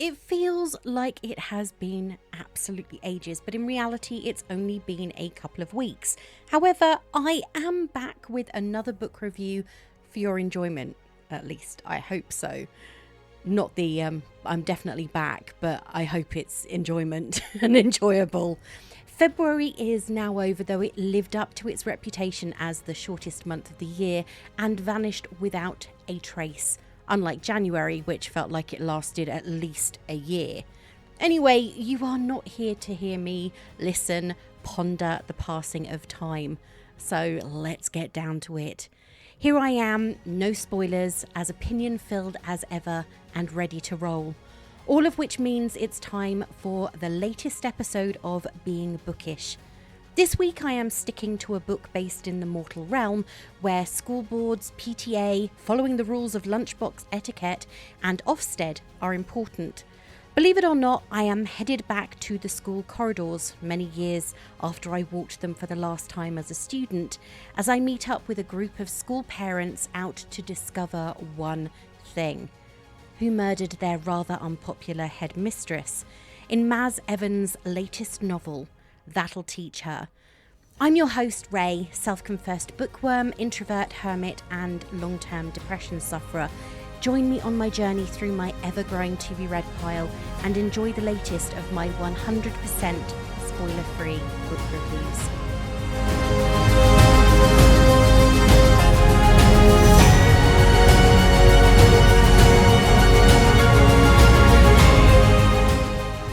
It feels like it has been absolutely ages, but in reality, it's only been a couple of weeks. However, I am back with another book review for your enjoyment. At least, I hope so. Not the I'm definitely back, but I hope it's enjoyment and enjoyable. February is now over, though it lived up to its reputation as the shortest month of the year and vanished without a trace, unlike January, which felt like it lasted at least a year. Anyway, you are not here to hear me listen, ponder the passing of time. So let's get down to it. Here I am, no spoilers, as opinion-filled as ever and ready to roll. All of which means it's time for the latest episode of Being Bookish. This week I am sticking to a book based in the mortal realm where school boards, PTA, following the rules of lunchbox etiquette and Ofsted are important. Believe it or not, I am headed back to the school corridors many years after I walked them for the last time as a student, as I meet up with a group of school parents out to discover one thing: who murdered their rather unpopular headmistress in Maz Evans' latest novel, That'll Teach Her. I'm your host, Ray, self-confessed bookworm, introvert, hermit, and long-term depression sufferer. Join me on my journey through my ever-growing to-be-read pile and enjoy the latest of my 100% spoiler-free book reviews.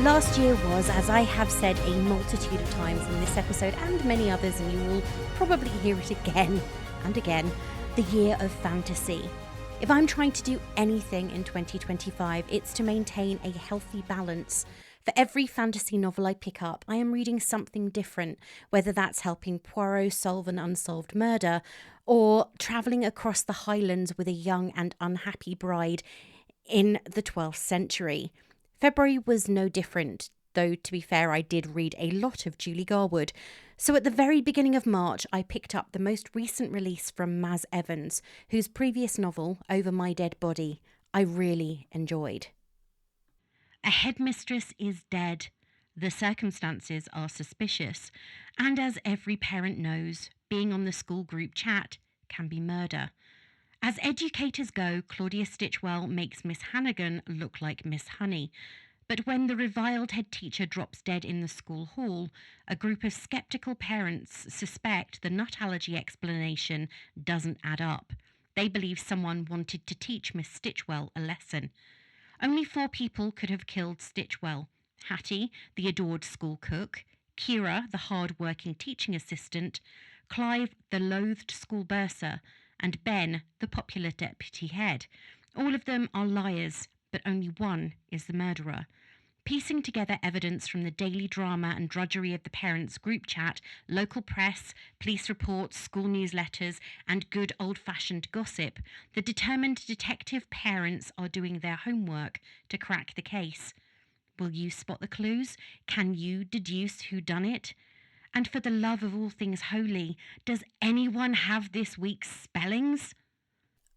Last year was, as I have said a multitude of times in this episode and many others, and you will probably hear it again and again, the year of fantasy. If I'm trying to do anything in 2025, it's to maintain a healthy balance. For every fantasy novel I pick up, I am reading something different, whether that's helping Poirot solve an unsolved murder or travelling across the Highlands with a young and unhappy bride in the 12th century. February was no different, though to be fair, I did read a lot of Julie Garwood. So at the very beginning of March, I picked up the most recent release from Maz Evans, whose previous novel, Over My Dead Body, I really enjoyed. A headmistress is dead. The circumstances are suspicious. And as every parent knows, being on the school group chat can be murder. As educators go, Claudia Stitchwell makes Miss Hannigan look like Miss Honey. But when the reviled head teacher drops dead in the school hall, a group of sceptical parents suspect the nut allergy explanation doesn't add up. They believe someone wanted to teach Miss Stitchwell a lesson. Only 4 people could have killed Stitchwell: Hattie, the adored school cook; Kira, the hard-working teaching assistant; Clive, the loathed school bursar; and Ben, the popular deputy head. All of them are liars, but only one is the murderer. Piecing together evidence from the daily drama and drudgery of the parents' group chat, local press, police reports, school newsletters, and good old-fashioned gossip, the determined detective parents are doing their homework to crack the case. Will you spot the clues? Can you deduce who done it? And for the love of all things holy, does anyone have this week's spellings?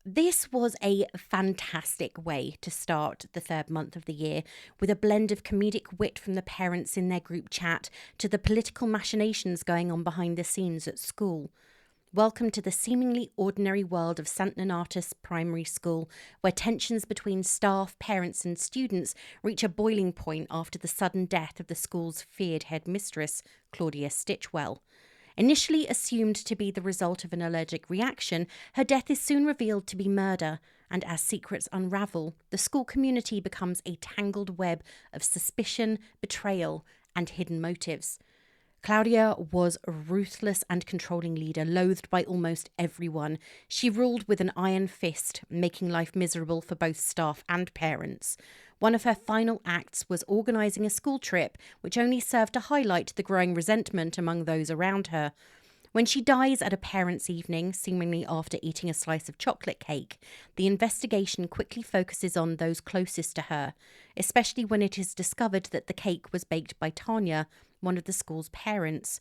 This was a fantastic way to start the third month of the year, with a blend of comedic wit from the parents in their group chat to the political machinations going on behind the scenes at school. Welcome to the seemingly ordinary world of St. Donatus Primary School, where tensions between staff, parents and students reach a boiling point after the sudden death of the school's feared headmistress, Claudia Stitchwell. Initially assumed to be the result of an allergic reaction, her death is soon revealed to be murder, and as secrets unravel, the school community becomes a tangled web of suspicion, betrayal and hidden motives. Claudia was a ruthless and controlling leader, loathed by almost everyone. She ruled with an iron fist, making life miserable for both staff and parents. One of her final acts was organising a school trip, which only served to highlight the growing resentment among those around her. When she dies at a parents' evening, seemingly after eating a slice of chocolate cake, the investigation quickly focuses on those closest to her, especially when it is discovered that the cake was baked by Tanya, one of the school's parents.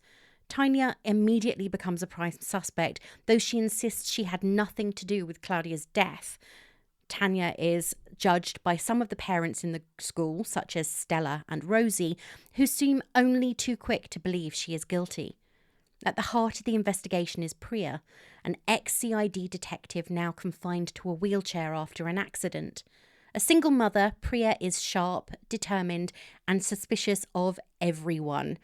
Tanya immediately becomes a prime suspect, though she insists she had nothing to do with Claudia's death. Tanya is judged by some of the parents in the school, such as Stella and Rosie, who seem only too quick to believe she is guilty. At the heart of the investigation is Priya, an ex-CID detective now confined to a wheelchair after an accident. A single mother, Priya is sharp, determined, and suspicious of everyone.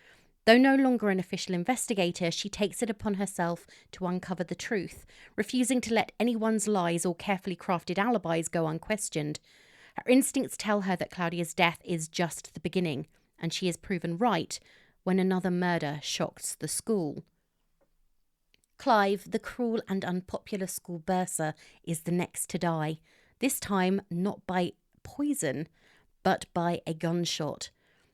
Though no longer an official investigator, she takes it upon herself to uncover the truth, refusing to let anyone's lies or carefully crafted alibis go unquestioned. Her instincts tell her that Claudia's death is just the beginning, and she is proven right when another murder shocks the school. Clive, the cruel and unpopular school bursar, is the next to die, this time not by poison, but by a gunshot.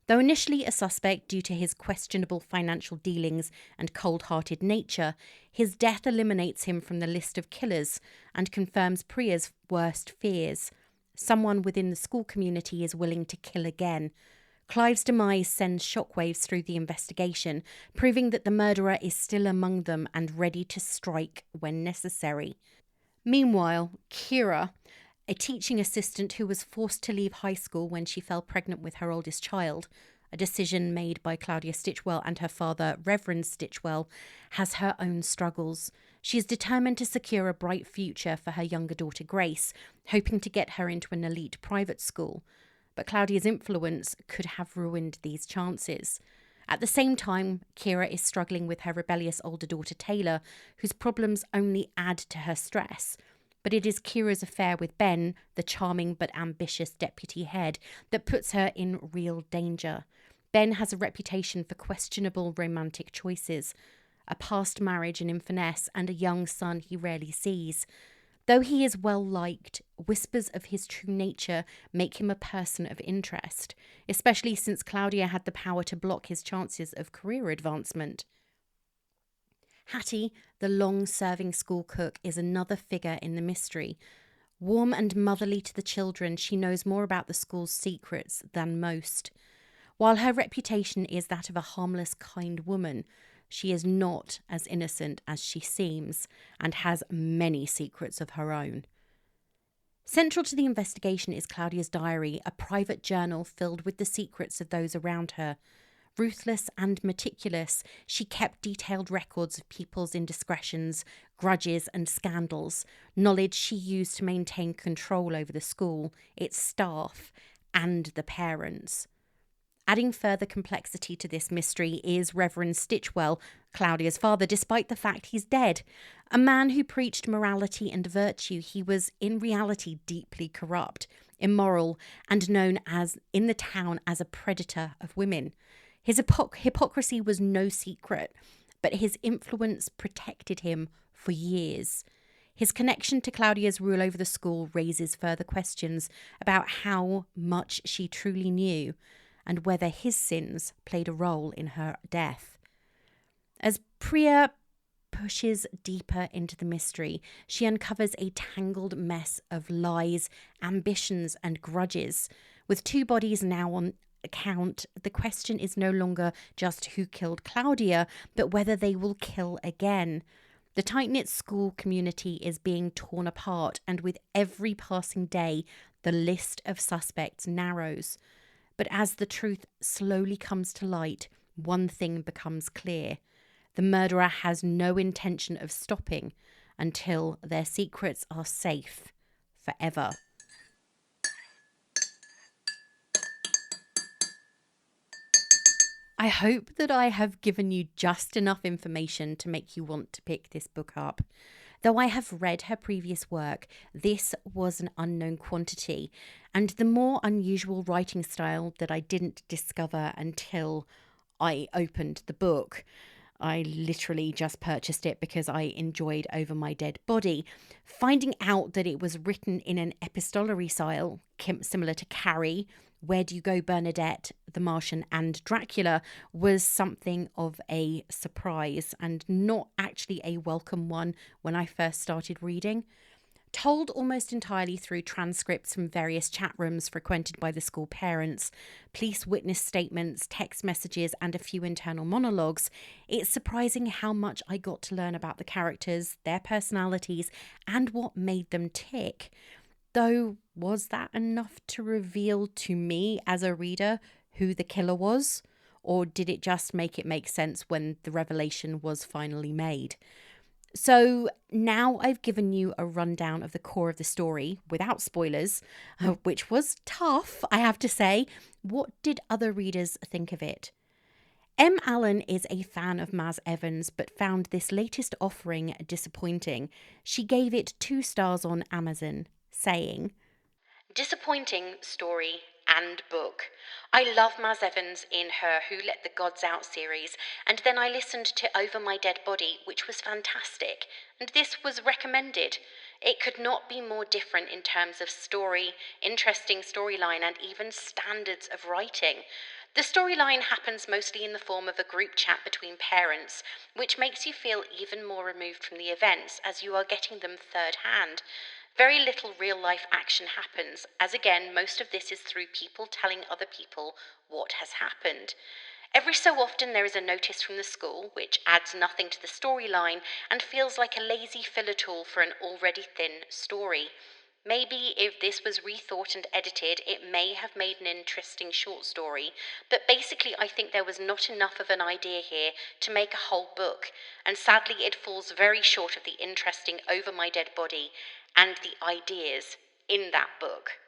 Though initially a suspect due to his questionable financial dealings and cold-hearted nature, his death eliminates him from the list of killers and confirms Priya's worst fears. Someone within the school community is willing to kill again. Clive's demise sends shockwaves through the investigation, proving that the murderer is still among them and ready to strike when necessary. Meanwhile, Kira, a teaching assistant who was forced to leave high school when she fell pregnant with her oldest child, a decision made by Claudia Stitchwell and her father, Reverend Stitchwell, has her own struggles. She is determined to secure a bright future for her younger daughter Grace, hoping to get her into an elite private school. But Claudia's influence could have ruined these chances. At the same time, Kira is struggling with her rebellious older daughter Taylor, whose problems only add to her stress. But it is Kira's affair with Ben, the charming but ambitious deputy head, that puts her in real danger. Ben has a reputation for questionable romantic choices, a past marriage in Inverness, and a young son he rarely sees. Though he is well liked, whispers of his true nature make him a person of interest, especially since Claudia had the power to block his chances of career advancement. Hattie, the long-serving school cook, is another figure in the mystery. Warm and motherly to the children, she knows more about the school's secrets than most. While her reputation is that of a harmless, kind woman, she is not as innocent as she seems and has many secrets of her own. Central to the investigation is Claudia's diary, a private journal filled with the secrets of those around her. Ruthless and meticulous, she kept detailed records of people's indiscretions, grudges and scandals, knowledge she used to maintain control over the school, its staff and the parents. Adding further complexity to this mystery is Reverend Stitchwell, Claudia's father, despite the fact he's dead. A man who preached morality and virtue, he was in reality deeply corrupt, immoral, and known as in the town as a predator of women. His hypocrisy was no secret, but his influence protected him for years. His connection to Claudia's rule over the school raises further questions about how much she truly knew and whether his sins played a role in her death. As Priya pushes deeper into the mystery, she uncovers a tangled mess of lies, ambitions, and grudges. With two bodies now on account, the question is no longer just who killed Claudia, but whether they will kill again. The tight-knit school community is being torn apart, and with every passing day, the list of suspects narrows. But as the truth slowly comes to light, one thing becomes clear. The murderer has no intention of stopping until their secrets are safe forever. I hope that I have given you just enough information to make you want to pick this book up. Though I have read her previous work, this was an unknown quantity, and the more unusual writing style that I didn't discover until I opened the book. I literally just purchased it because I enjoyed Over My Dead Body. Finding out that it was written in an epistolary style, similar to Carrie, Where Do You Go, Bernadette, The Martian and Dracula, was something of a surprise and not actually a welcome one when I first started reading. Told almost entirely through transcripts from various chat rooms frequented by the school parents, police witness statements, text messages, and a few internal monologues, it's surprising how much I got to learn about the characters, their personalities, and what made them tick. Though, was that enough to reveal to me as a reader who the killer was? Or did it just make it make sense when the revelation was finally made? So now I've given you a rundown of the core of the story without spoilers, which was tough, I have to say. What did other readers think of it? M. Allen is a fan of Maz Evans but found this latest offering disappointing. She gave it 2 stars on Amazon, saying, "Disappointing story and book. I love Maz Evans in her Who Let the Gods Out series, and then I listened to Over My Dead Body, which was fantastic, and this was recommended. It could not be more different in terms of story, interesting storyline, and even standards of writing. The storyline happens mostly in the form of a group chat between parents, which makes you feel even more removed from the events as you are getting them third hand. Very little real life action happens, as again, most of this is through people telling other people what has happened. Every so often there is a notice from the school, which adds nothing to the storyline and feels like a lazy filler tool for an already thin story. Maybe if this was rethought and edited, it may have made an interesting short story, but basically I think there was not enough of an idea here to make a whole book, and sadly it falls very short of the interesting Over My Dead Body and the ideas in that book."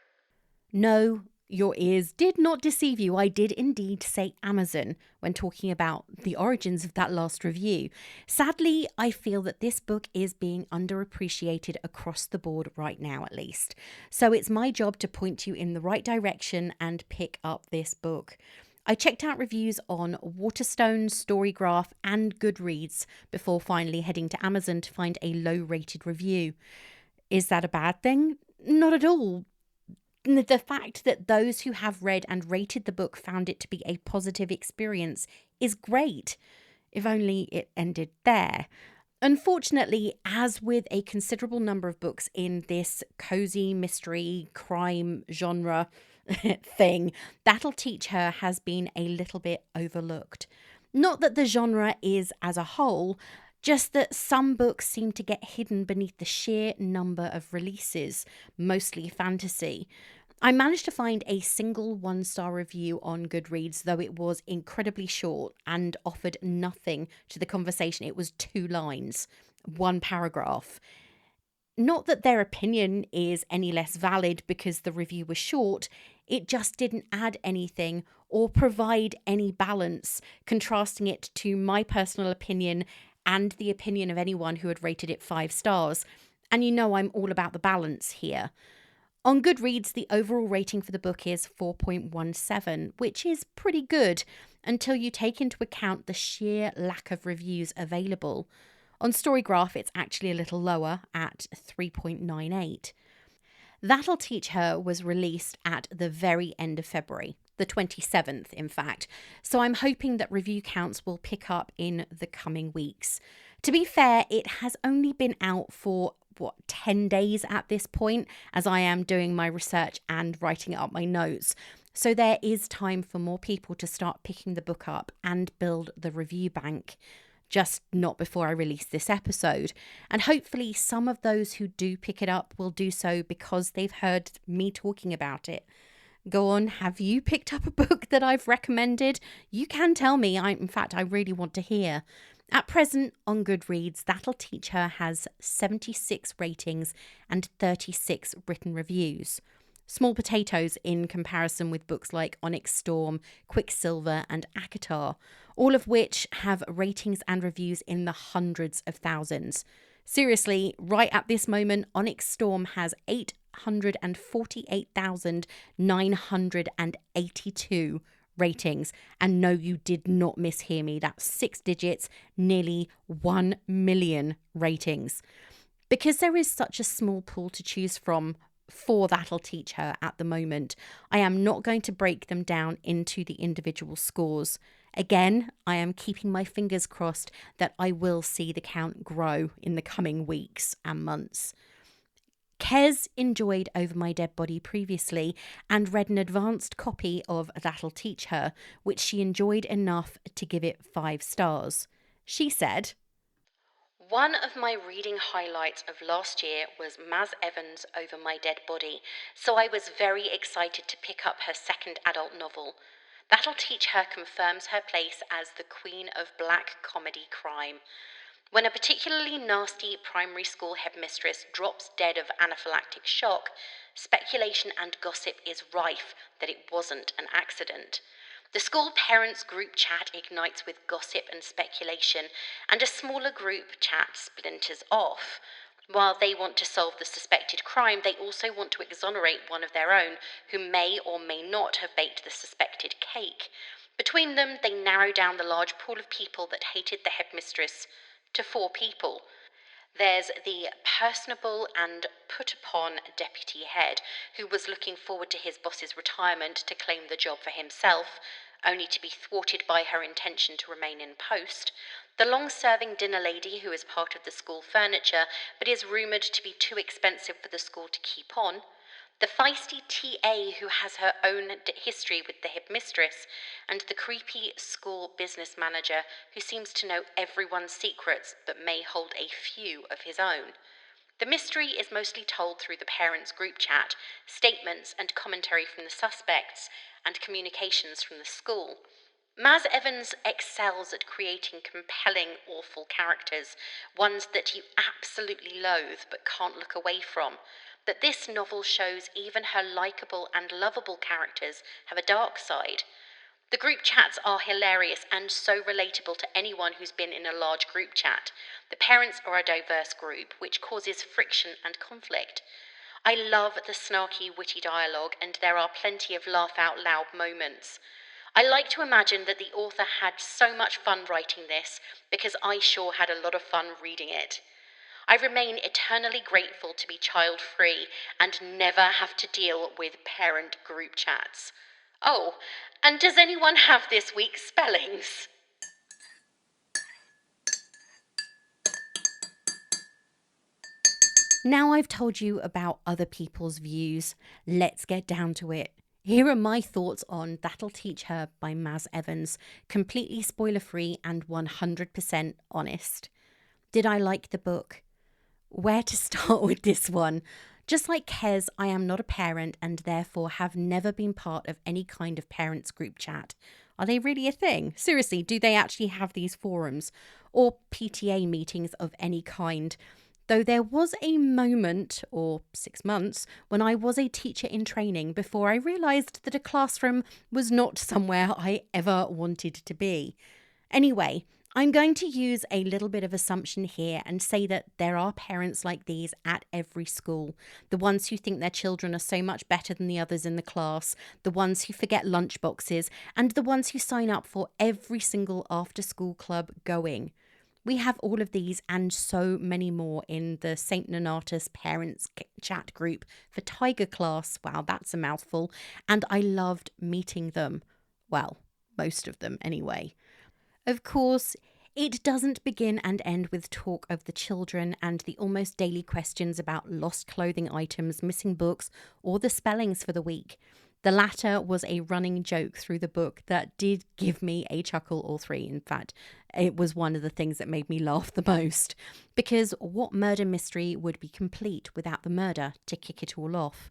No, your ears did not deceive you. I did indeed say Amazon when talking about the origins of that last review. Sadly, I feel that this book is being underappreciated across the board right now, at least. So it's my job to point you in the right direction and pick up this book. I checked out reviews on Waterstone, Storygraph, and Goodreads before finally heading to Amazon to find a low-rated review. Is that a bad thing? Not at all. The fact that those who have read and rated the book found it to be a positive experience is great, if only it ended there. Unfortunately, as with a considerable number of books in this cozy mystery crime genre thing, That'll Teach Her has been a little bit overlooked. Not that the genre is as a whole, just that some books seem to get hidden beneath the sheer number of releases, mostly fantasy. I managed to find a single 1-star review on Goodreads, though it was incredibly short and offered nothing to the conversation. It was 2 lines, 1 paragraph. Not that their opinion is any less valid because the review was short, it just didn't add anything or provide any balance, contrasting it to my personal opinion and the opinion of anyone who had rated it 5 stars. And you know I'm all about the balance here. On Goodreads, the overall rating for the book is 4.17, which is pretty good until you take into account the sheer lack of reviews available. On Storygraph, it's actually a little lower at 3.98. That'll Teach Her was released at the very end of February, the 27th, in fact, so I'm hoping that review counts will pick up in the coming weeks. To be fair, it has only been out for 10 days at this point, as I am doing my research and writing up my notes. So there is time for more people to start picking the book up and build the review bank. Just not before I release this episode. And hopefully some of those who do pick it up will do so because they've heard me talking about it. Go on, have you picked up a book that I've recommended? You can tell me. In fact, I really want to hear. At present, on Goodreads, That'll Teach Her has 76 ratings and 36 written reviews. Small potatoes in comparison with books like Onyx Storm, Quicksilver, and Akatar, all of which have ratings and reviews in the hundreds of thousands. Seriously, right at this moment, Onyx Storm has 848,982 ratings. And no, you did not mishear me. That's 6 digits, nearly 1 million ratings. Because there is such a small pool to choose from for That'll Teach Her at the moment, I am not going to break them down into the individual scores. Again, I am keeping my fingers crossed that I will see the count grow in the coming weeks and months. Kez enjoyed Over My Dead Body previously and read an advanced copy of That'll Teach Her, which she enjoyed enough to give it 5 stars. She said, One of my reading highlights of last year was Maz Evans' Over My Dead Body, so I was very excited to pick up her second adult novel. That'll Teach Her confirms her place as the queen of black comedy crime. When a particularly nasty primary school headmistress drops dead of anaphylactic shock, speculation and gossip is rife that it wasn't an accident. The school parents group chat ignites with gossip and speculation, and a smaller group chat splinters off. While they want to solve the suspected crime, they also want to exonerate one of their own who may or may not have baked the suspected cake. Between them, they narrow down the large pool of people that hated the headmistress to 4 people. There's the personable and put upon deputy head who was looking forward to his boss's retirement to claim the job for himself, only to be thwarted by her intention to remain in post. The long-serving dinner lady who is part of the school furniture but is rumoured to be too expensive for the school to keep on. The feisty TA who has her own history with the headmistress, and the creepy school business manager who seems to know everyone's secrets but may hold a few of his own. The mystery is mostly told through the parents' group chat, statements and commentary from the suspects, and communications from the school. Maz Evans excels at creating compelling, awful characters, ones that you absolutely loathe but can't look away from. But this novel shows even her likeable and lovable characters have a dark side. The group chats are hilarious and so relatable to anyone who's been in a large group chat. The parents are a diverse group, which causes friction and conflict. I love the snarky, witty dialogue, and there are plenty of laugh-out-loud moments. I like to imagine that the author had so much fun writing this, because I sure had a lot of fun reading it. I remain eternally grateful to be child-free and never have to deal with parent group chats. Oh, and does anyone have this week's spellings? Now I've told you about other people's views, let's get down to it. Here are my thoughts on That'll Teach Her by Maz Evans, completely spoiler-free and 100% honest. Did I like the book? Where to start with this one? Just like Kez, I am not a parent and therefore have never been part of any kind of parents group chat. Are they really a thing? Seriously, do they actually have these forums? Or PTA meetings of any kind? Though there was a moment, or 6 months, when I was a teacher in training before I realised that a classroom was not somewhere I ever wanted to be. Anyway, I'm going to use a little bit of assumption here and say that there are parents like these at every school. The ones who think their children are so much better than the others in the class, the ones who forget lunch boxes, and the ones who sign up for every single after-school club going. We have all of these and so many more in the St. Nonatus parents chat group for Tiger class. Wow, that's a mouthful. And I loved meeting them. Well, most of them anyway. Of course, it doesn't begin and end with talk of the children and the almost daily questions about lost clothing items, missing books, or the spellings for the week. The latter was a running joke through the book that did give me a chuckle or 3. In fact, it was one of the things that made me laugh the most. Because what murder mystery would be complete without the murder to kick it all off?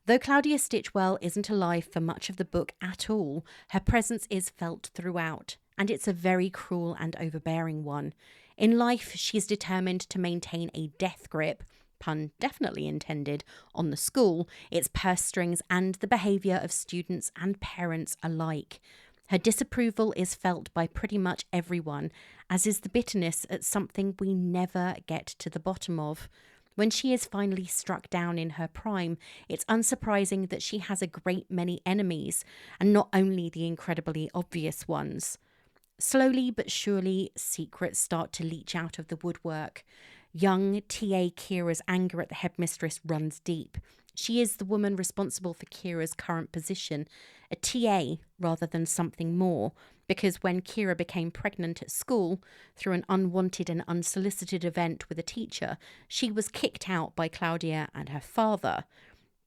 Though Claudia Stitchwell isn't alive for much of the book at all, her presence is felt throughout, and it's a very cruel and overbearing one. In life, she's determined to maintain a death grip, pun definitely intended, on the school, its purse strings, and the behaviour of students and parents alike. Her disapproval is felt by pretty much everyone, as is the bitterness at something we never get to the bottom of. When she is finally struck down in her prime, it's unsurprising that she has a great many enemies, and not only the incredibly obvious ones. Slowly but surely, secrets start to leach out of the woodwork. Young TA Kira's anger at the headmistress runs deep. She is the woman responsible for Kira's current position, a TA rather than something more, because when Kira became pregnant at school, through an unwanted and unsolicited event with a teacher, she was kicked out by Claudia and her father.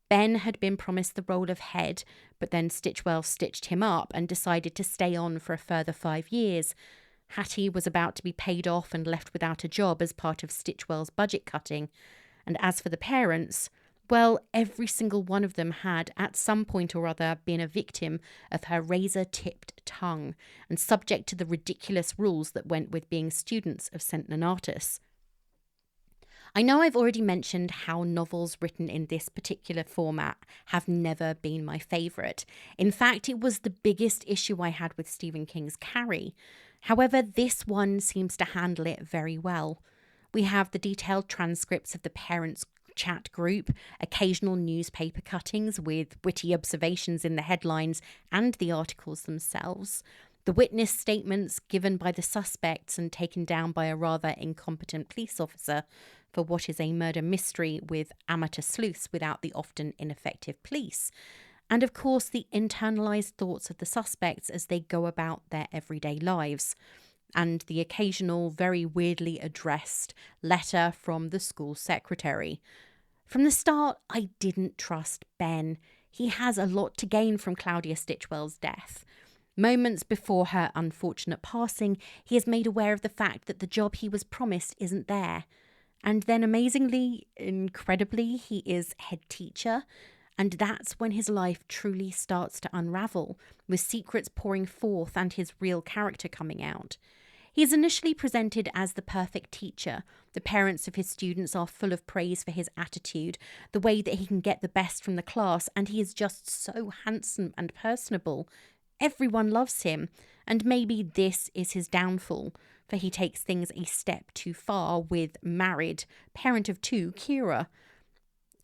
Ben had been promised the role of head, but then Stitchwell stitched him up and decided to stay on for a further 5 years. Hattie was about to be paid off and left without a job as part of Stitchwell's budget cutting. And as for the parents, well, every single one of them had, at some point or other, been a victim of her razor-tipped tongue and subject to the ridiculous rules that went with being students of St. Donatus. I know I've already mentioned how novels written in this particular format have never been my favourite. In fact, it was the biggest issue I had with Stephen King's Carrie. However, this one seems to handle it very well. We have the detailed transcripts of the parents' chat group, occasional newspaper cuttings with witty observations in the headlines and the articles themselves, the witness statements given by the suspects and taken down by a rather incompetent police officer for what is a murder mystery with amateur sleuths without the often ineffective police, and of course the internalised thoughts of the suspects as they go about their everyday lives, and the occasional very weirdly addressed letter from the school secretary. From the start, I didn't trust Ben. He has a lot to gain from Claudia Stitchwell's death. Moments before her unfortunate passing, he is made aware of the fact that the job he was promised isn't there. And then amazingly, incredibly, he is head teacher. And that's when his life truly starts to unravel, with secrets pouring forth and his real character coming out. He is initially presented as the perfect teacher. The parents of his students are full of praise for his attitude, the way that he can get the best from the class, and he is just so handsome and personable. Everyone loves him, and maybe this is his downfall, for he takes things a step too far with married, parent of two, Kira.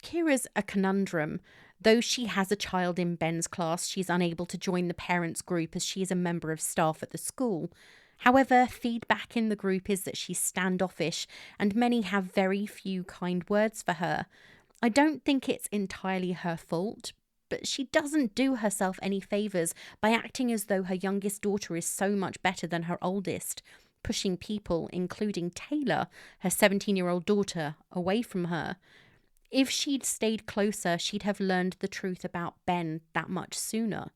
Kira's a conundrum. Though she has a child in Ben's class, she's unable to join the parents' group as she is a member of staff at the school. However, feedback in the group is that she's standoffish, and many have very few kind words for her. I don't think it's entirely her fault, but she doesn't do herself any favours by acting as though her youngest daughter is so much better than her oldest, pushing people, including Taylor, her 17-year-old daughter, away from her. If she'd stayed closer, she'd have learned the truth about Ben that much sooner.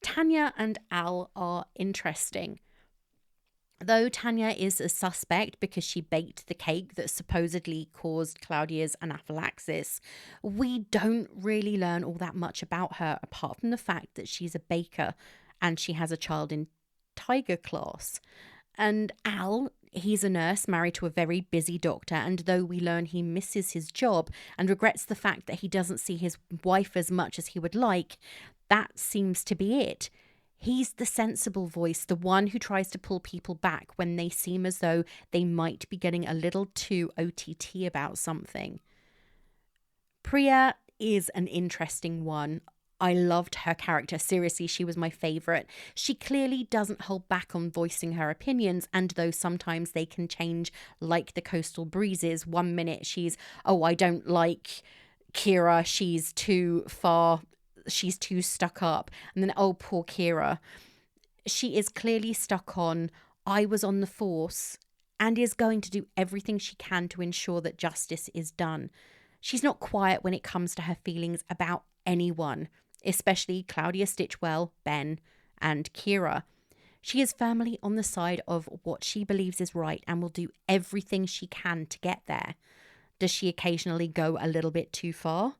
Tanya and Al are interesting. Though Tanya is a suspect because she baked the cake that supposedly caused Claudia's anaphylaxis, we don't really learn all that much about her apart from the fact that she's a baker and she has a child in Tiger class. And Al, he's a nurse married to a very busy doctor, and though we learn he misses his job and regrets the fact that he doesn't see his wife as much as he would like, that seems to be it. He's the sensible voice, the one who tries to pull people back when they seem as though they might be getting a little too OTT about something. Priya is an interesting one. I loved her character. Seriously, she was my favourite. She clearly doesn't hold back on voicing her opinions, and though sometimes they can change like the coastal breezes, one minute she's, oh, I don't like Kira, she's too far, she's too stuck up, and then, oh, poor Kira. She is clearly stuck on, I was on the force, and is going to do everything she can to ensure that justice is done. She's not quiet when it comes to her feelings about anyone, especially Claudia Stitchwell, Ben, and Kira. She is firmly on the side of what she believes is right and will do everything she can to get there. Does she occasionally go a little bit too far?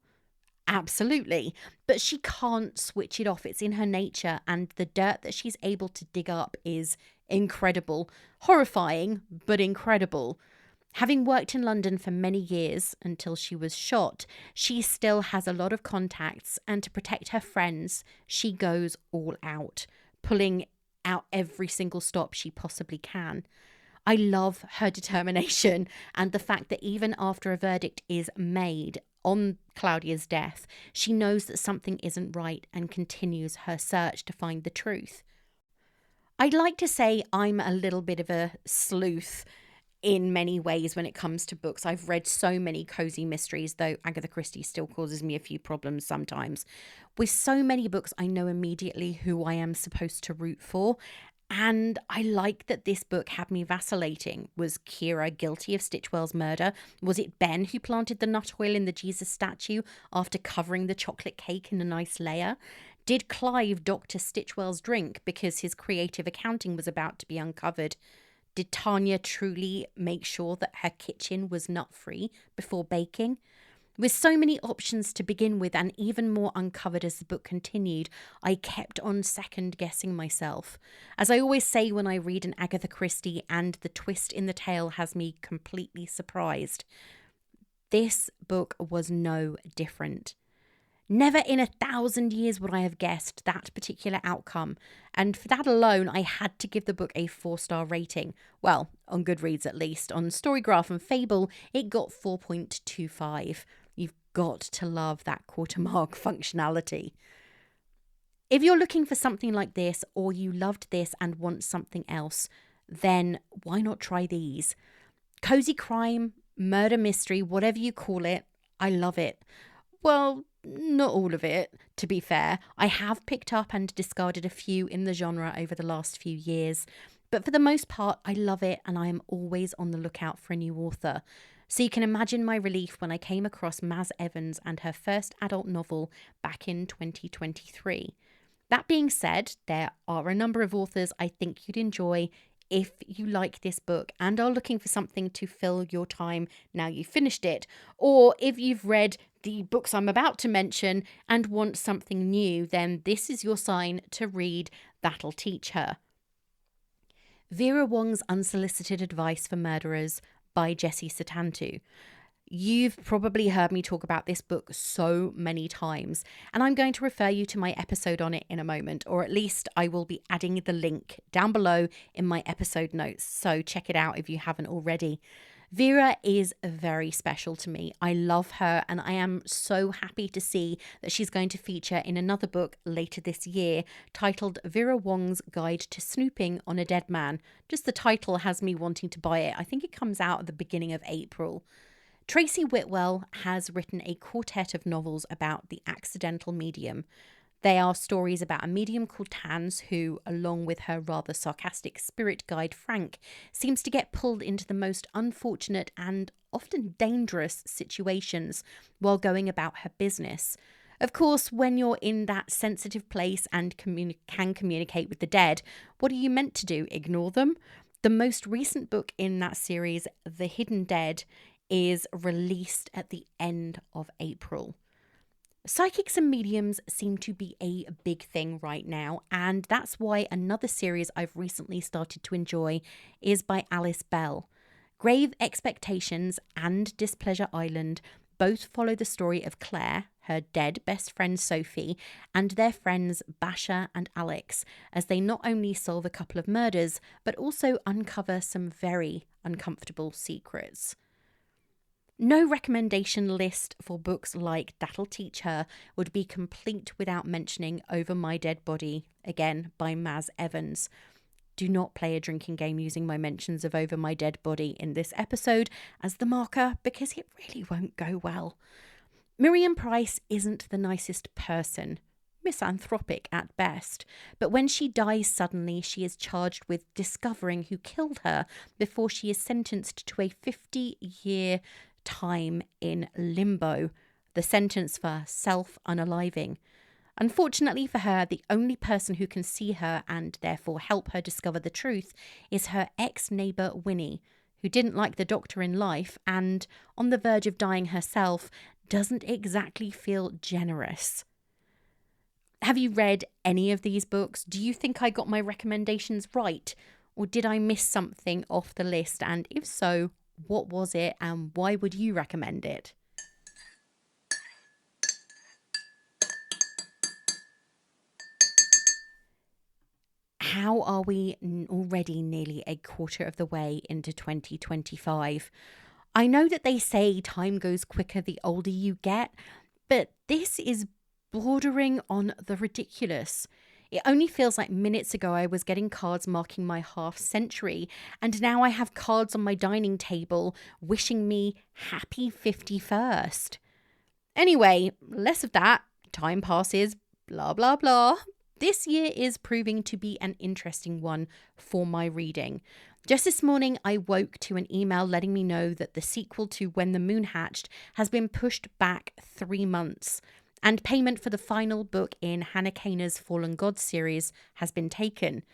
Absolutely, but she can't switch it off. It's in her nature, and the dirt that she's able to dig up is incredible. Horrifying, but incredible. Having worked in London for many years until she was shot, she still has a lot of contacts, and to protect her friends, she goes all out, pulling out every single stop she possibly can. I love her determination and the fact that even after a verdict is made on Claudia's death, she knows that something isn't right and continues her search to find the truth. I'd like to say I'm a little bit of a sleuth in many ways when it comes to books. I've read so many cozy mysteries, though Agatha Christie still causes me a few problems sometimes. With so many books, I know immediately who I am supposed to root for. And I like that this book had me vacillating. Was Kira guilty of Stitchwell's murder? Was it Ben who planted the nut oil in the Jesus statue after covering the chocolate cake in a nice layer? Did Clive doctor Stitchwell's drink because his creative accounting was about to be uncovered? Did Tanya truly make sure that her kitchen was nut-free before baking? With so many options to begin with and even more uncovered as the book continued, I kept on second-guessing myself. As I always say when I read an Agatha Christie and the twist in the tale has me completely surprised, this book was no different. Never in 1,000 years would I have guessed that particular outcome, and for that alone I had to give the book a 4-star rating. Well, on Goodreads at least. On Storygraph and Fable it got 4.25. You've got to love that quarter mark functionality. If you're looking for something like this, or you loved this and want something else, then why not try these? Cozy crime, murder mystery, whatever you call it, I love it. Well, not all of it, to be fair. I have picked up and discarded a few in the genre over the last few years, but for the most part, I love it and I am always on the lookout for a new author. So you can imagine my relief when I came across Maz Evans and her first adult novel back in 2023. That being said, there are a number of authors I think you'd enjoy if you like this book and are looking for something to fill your time now you've finished it, or if you've read the books I'm about to mention and want something new, then this is your sign to read That'll Teach Her. Vera Wong's Unsolicited Advice for Murderers by Jessie Sutanto. You've probably heard me talk about this book so many times, and I'm going to refer you to my episode on it in a moment, or at least I will be adding the link down below in my episode notes, so check it out if you haven't already. Vera is very special to me. I love her and I am so happy to see that she's going to feature in another book later this year titled Vera Wong's Guide to Snooping on a Dead Man. Just the title has me wanting to buy it. I think it comes out at the beginning of April. Tracy Whitwell has written a quartet of novels about the accidental medium. They are stories about a medium called Tans who, along with her rather sarcastic spirit guide Frank, seems to get pulled into the most unfortunate and often dangerous situations while going about her business. Of course, when you're in that sensitive place and can communicate with the dead, what are you meant to do? Ignore them? The most recent book in that series, The Hidden Dead, is released at the end of April. Psychics and mediums seem to be a big thing right now, and that's why another series I've recently started to enjoy is by Alice Bell. Grave Expectations and Displeasure Island both follow the story of Claire, her dead best friend Sophie, and their friends Basha and Alex, as they not only solve a couple of murders, but also uncover some very uncomfortable secrets. No recommendation list for books like That'll Teach Her would be complete without mentioning Over My Dead Body, again by Maz Evans. Do not play a drinking game using my mentions of Over My Dead Body in this episode as the marker, because it really won't go well. Miriam Price isn't the nicest person, misanthropic at best, but when she dies suddenly, she is charged with discovering who killed her before she is sentenced to a 50-year time in limbo, the sentence for self-unaliving. Unfortunately for her, the only person who can see her and therefore help her discover the truth is her ex-neighbour Winnie, who didn't like the doctor in life and, on the verge of dying herself, doesn't exactly feel generous. Have you read any of these books? Do you think I got my recommendations right? Or did I miss something off the list? And if so, what was it and why would you recommend it? How are we already nearly a quarter of the way into 2025? I know that they say time goes quicker the older you get, but this is bordering on the ridiculous. It only feels like minutes ago I was getting cards marking my half century, and now I have cards on my dining table wishing me happy 51st. Anyway, less of that. Time passes, blah, blah, blah. This year is proving to be an interesting one for my reading. Just this morning, I woke to an email letting me know that the sequel to When the Moon Hatched has been pushed back 3 months. and payment for the final book in Hannah Kaner's Fallen Gods series has been taken.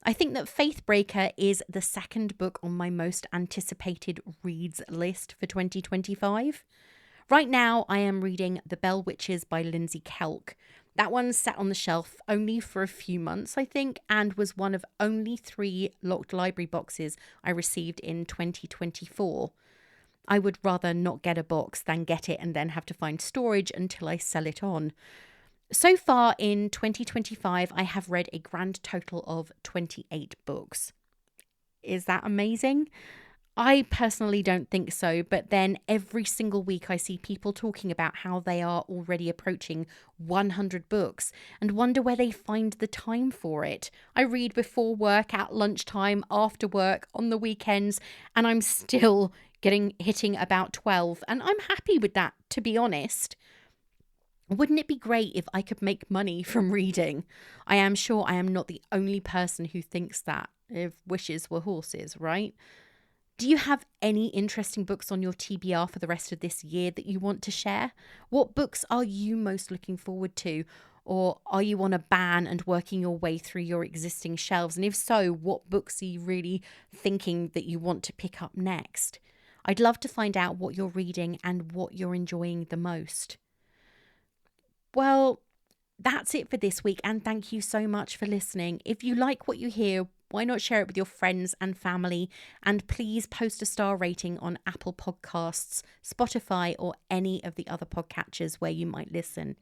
I think that Faithbreaker is the second book on my most anticipated reads list for 2025. Right now, I am reading The Bell Witches by Lindsay Kelk. That one sat on the shelf only for a few months, I think, and was one of only 3 locked library boxes I received in 2024. I would rather not get a box than get it and then have to find storage until I sell it on. So far in 2025, I have read a grand total of 28 books. Is that amazing? I personally don't think so, but then every single week I see people talking about how they are already approaching 100 books and wonder where they find the time for it. I read before work, at lunchtime, after work, on the weekends, and I'm still hitting about 12, and I'm happy with that, to be honest. Wouldn't it be great if I could make money from reading? I am sure I am not the only person who thinks that, if wishes were horses, right? Do you have any interesting books on your TBR for the rest of this year that you want to share? What books are you most looking forward to? Or are you on a ban and working your way through your existing shelves? And if so, what books are you really thinking that you want to pick up next? I'd love to find out what you're reading and what you're enjoying the most. Well, that's it for this week, and thank you so much for listening. If you like what you hear, why not share it with your friends and family? And please post a star rating on Apple Podcasts, Spotify, or any of the other podcatchers where you might listen.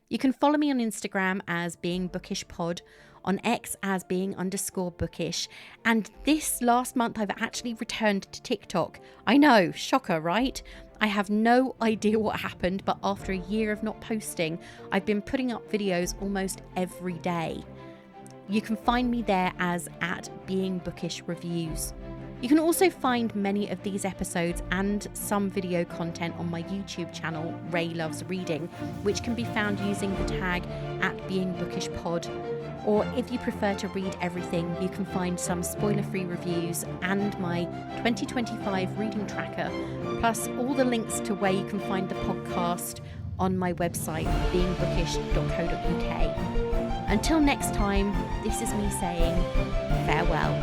You can follow me on Instagram as Being Bookish Pod, on X as Being_Bookish, and this last month I've actually returned to TikTok. I know, shocker, right? I have no idea what happened, but after a year of not posting, I've been putting up videos almost every day. You can find me there as @BeingBookishReviews. You can also find many of these episodes and some video content on my YouTube channel, Ray Loves Reading, which can be found using the tag @BeingBookishPod. Or if you prefer to read everything, you can find some spoiler-free reviews and my 2025 reading tracker, plus all the links to where you can find the podcast on my website, beingbookish.co.uk. Until next time, this is me saying farewell.